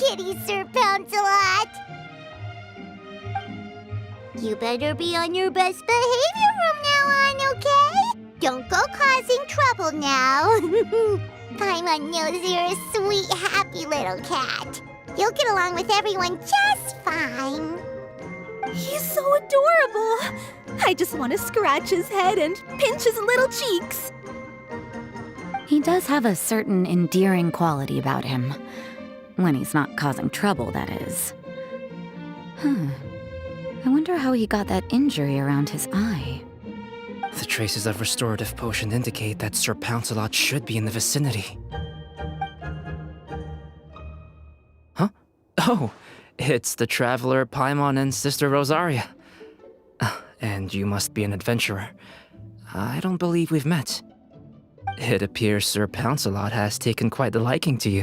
kitty, Sir Pouncelot. You better be on your best behavior from now on, okay? Don't go causing trouble now. Paimon knows you're a sweet, happy little cat. You'll get along with everyone just fine. He's so adorable. I just want to scratch his head and pinch his little cheeks. He does have a certain endearing quality about him. When he's not causing trouble, that is. I wonder how he got that injury around his eye. The traces of restorative potion indicate that Sir Pouncelot should be in the vicinity. Huh? Oh, it's the traveler Paimon and Sister Rosaria. And you must be an adventurer. I don't believe we've met. It appears Sir Pouncelot has taken quite the liking to you.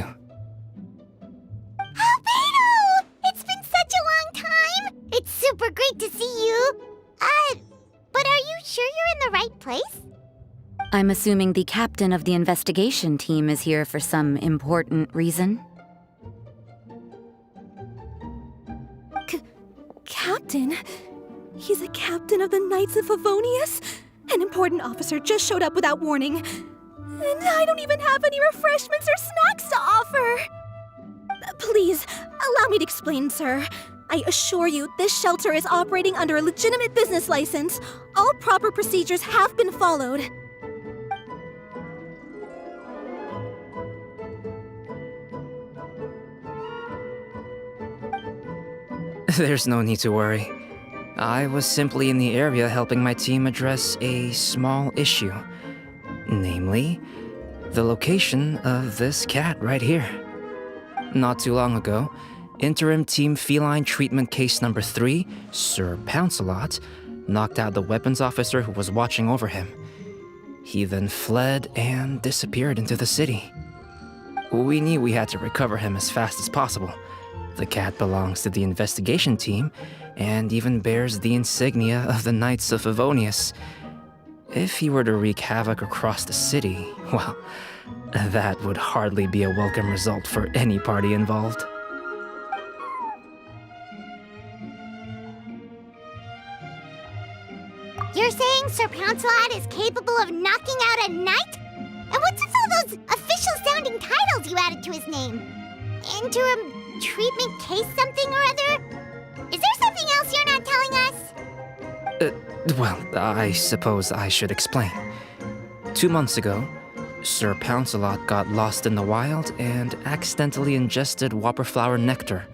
Albedo! It's been such a long time! It's super great to see you. But are you sure you're in the right place? I'm assuming the captain of the investigation team is here for some important reason. Captain? He's a captain of the Knights of Favonius? An important officer just showed up without warning. And I don't even have any refreshments or snacks to offer. Please, allow me to explain, sir. I assure you, this shelter is operating under a legitimate business license. All proper procedures have been followed. There's no need to worry. I was simply in the area helping my team address a small issue. Namely, the location of this cat right here. Not too long ago, Interim Team Feline Treatment Case Number 3, Sir Pouncelot, knocked out the weapons officer who was watching over him. He then fled and disappeared into the city. We knew we had to recover him as fast as possible. The cat belongs to the investigation team and even bears the insignia of the Knights of Favonius. If he were to wreak havoc across the city, well, that would hardly be a welcome result for any party involved. You're saying Sir Pouncelot is capable of knocking out a knight? And what's with all those official-sounding titles you added to his name? Interim treatment case something or other? Is there something else you're not telling us? Well, I suppose I should explain. 2 months ago, Sir Pouncelot got lost in the wild and accidentally ingested whopperflower nectar.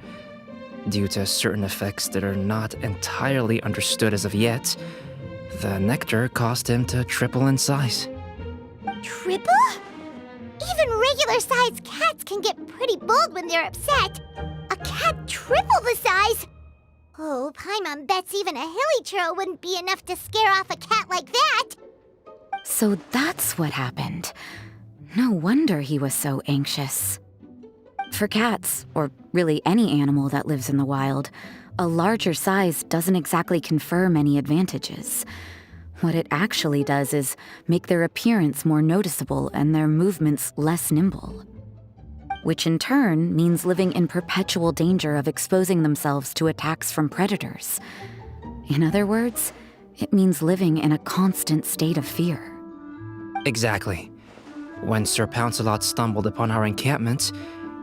Due to certain effects that are not entirely understood as of yet, the nectar caused him to triple in size. Triple? Even regular-sized cats can get pretty bold when they're upset. A cat triple the size? Oh, Paimon bets even a hilly churl wouldn't be enough to scare off a cat like that. So that's what happened. No wonder he was so anxious. For cats, or really any animal that lives in the wild, a larger size doesn't exactly confer many advantages. What it actually does is make their appearance more noticeable and their movements less nimble. Which in turn means living in perpetual danger of exposing themselves to attacks from predators. In other words, it means living in a constant state of fear. Exactly. When Sir Pouncelot stumbled upon our encampment,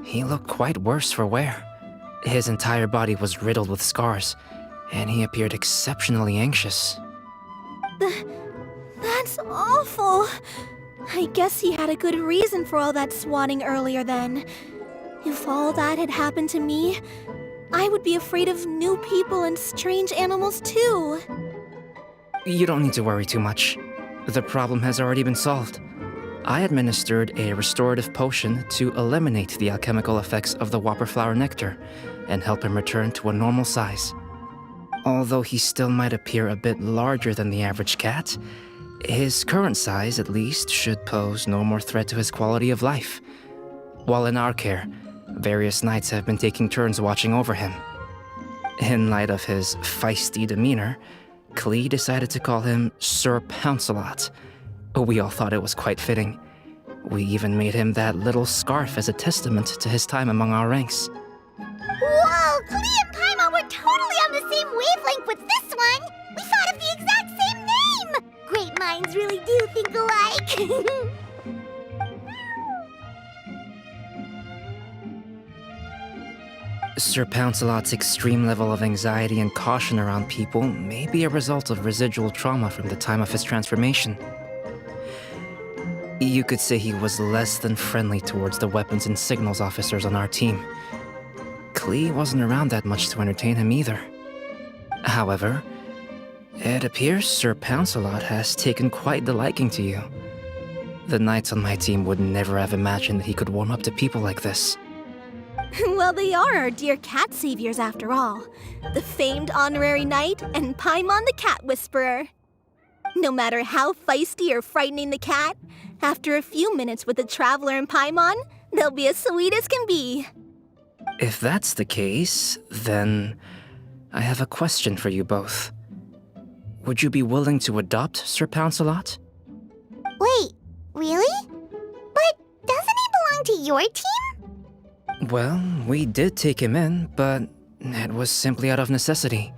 he looked quite worse for wear. His entire body was riddled with scars, and he appeared exceptionally anxious. That's awful. I guess he had a good reason for all that swatting earlier then. If all that had happened to me, I would be afraid of new people and strange animals too. You don't need to worry too much. The problem has already been solved. I administered a restorative potion to eliminate the alchemical effects of the whopperflower nectar and help him return to a normal size. Although he still might appear a bit larger than the average cat, his current size, at least, should pose no more threat to his quality of life. While in our care, various knights have been taking turns watching over him. In light of his feisty demeanor, Klee decided to call him Sir Pouncelot. We all thought it was quite fitting. We even made him that little scarf as a testament to his time among our ranks. Whoa, Klee and Paimon were totally on the same wavelength with this one! We thought of the exact same name! Great minds really do think alike! Sir Pouncelot's extreme level of anxiety and caution around people may be a result of residual trauma from the time of his transformation. You could say he was less than friendly towards the weapons and signals officers on our team. Klee wasn't around that much to entertain him either. However, it appears Sir Pouncelot has taken quite the liking to you. The knights on my team would never have imagined that he could warm up to people like this. Well, they are our dear cat saviors after all. The famed honorary knight and Paimon the cat whisperer. No matter how feisty or frightening the cat, after a few minutes with the traveler and Paimon, they'll be as sweet as can be. If that's the case, then I have a question for you both. Would you be willing to adopt Sir Pouncelot? Wait, really? But doesn't he belong to your team? Well, we did take him in, but it was simply out of necessity.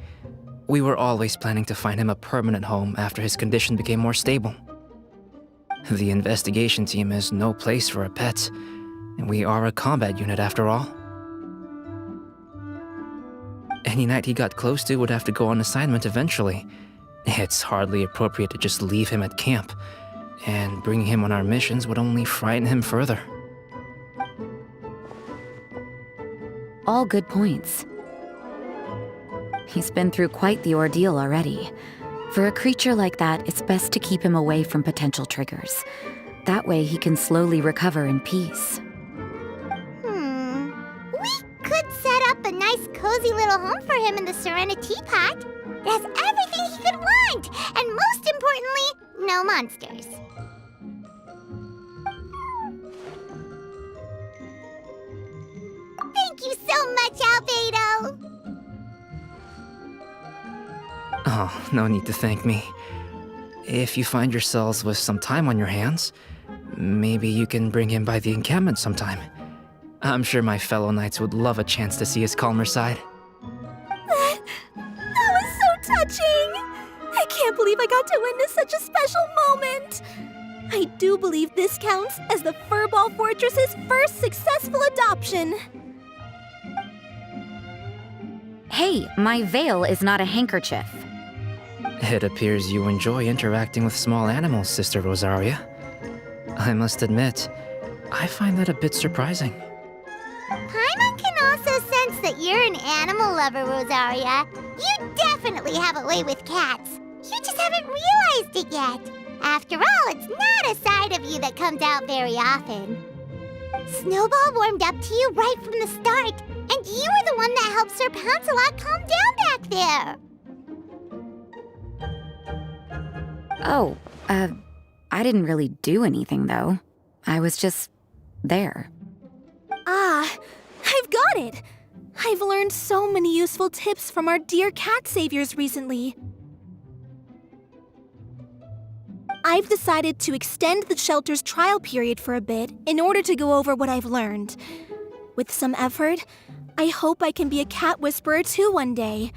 We were always planning to find him a permanent home after his condition became more stable. The investigation team is no place for a pet, and we are a combat unit after all. Any knight he got close to would have to go on assignment eventually. It's hardly appropriate to just leave him at camp, and bringing him on our missions would only frighten him further. All good points. He's been through quite the ordeal already. For a creature like that, it's best to keep him away from potential triggers. That way he can slowly recover in peace. We could set up a nice cozy little home for him in the Serenity Pot. It has everything he could want, and most importantly, no monsters. Thank you so much, Albedo! Oh, no need to thank me. If you find yourselves with some time on your hands, maybe you can bring him by the encampment sometime. I'm sure my fellow knights would love a chance to see his calmer side. That was so touching! I can't believe I got to witness such a special moment! I do believe this counts as the Furball Fortress's first successful adoption. Hey, my veil is not a handkerchief. It appears you enjoy interacting with small animals, Sister Rosaria. I must admit, I find that a bit surprising. Paimon can also sense that you're an animal lover, Rosaria. You definitely have a way with cats. You just haven't realized it yet. After all, it's not a side of you that comes out very often. Snowball warmed up to you right from the start, and you were the one that helped Sir Pouncelot calm down back there. Oh, I didn't really do anything, though. I was just there. Ah, I've got it! I've learned so many useful tips from our dear cat saviors recently. I've decided to extend the shelter's trial period for a bit in order to go over what I've learned. With some effort, I hope I can be a cat whisperer too one day.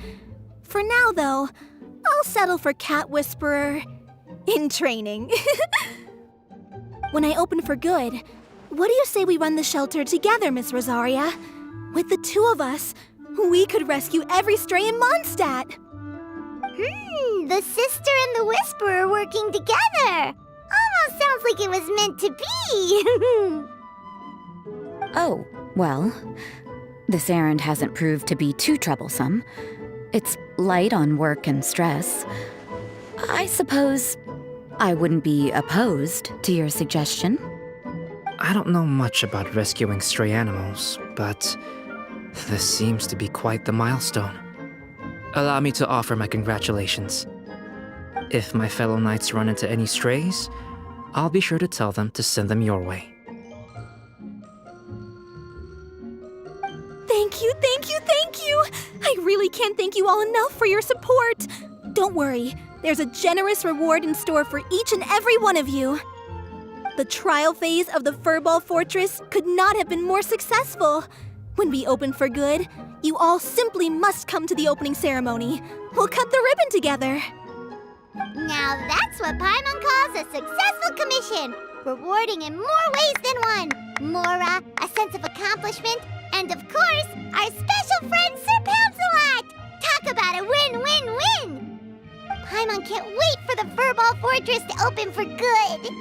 For now, though, I'll settle for cat whisperer in training. When I open for good, what do you say we run the shelter together, Miss Rosaria? With the two of us, we could rescue every stray in Mondstadt. The sister and the whisperer working together. Almost sounds like it was meant to be. Oh, well, this errand hasn't proved to be too troublesome. It's light on work and stress. I suppose I wouldn't be opposed to your suggestion. I don't know much about rescuing stray animals, but this seems to be quite the milestone. Allow me to offer my congratulations. If my fellow knights run into any strays, I'll be sure to tell them to send them your way. Thank you, thank you, thank you! I really can't thank you all enough for your support. Don't worry, there's a generous reward in store for each and every one of you. The trial phase of the Furball Fortress could not have been more successful. When we open for good, You all simply must come to the opening ceremony. We'll cut the ribbon together. Now that's what Paimon calls a successful commission. Rewarding in more ways than one. Mora, a sense of accomplishment, and of course, our special friend Sir Pouncelot! Talk about a win-win-win! Paimon can't wait for the Furball Fortress to open for good!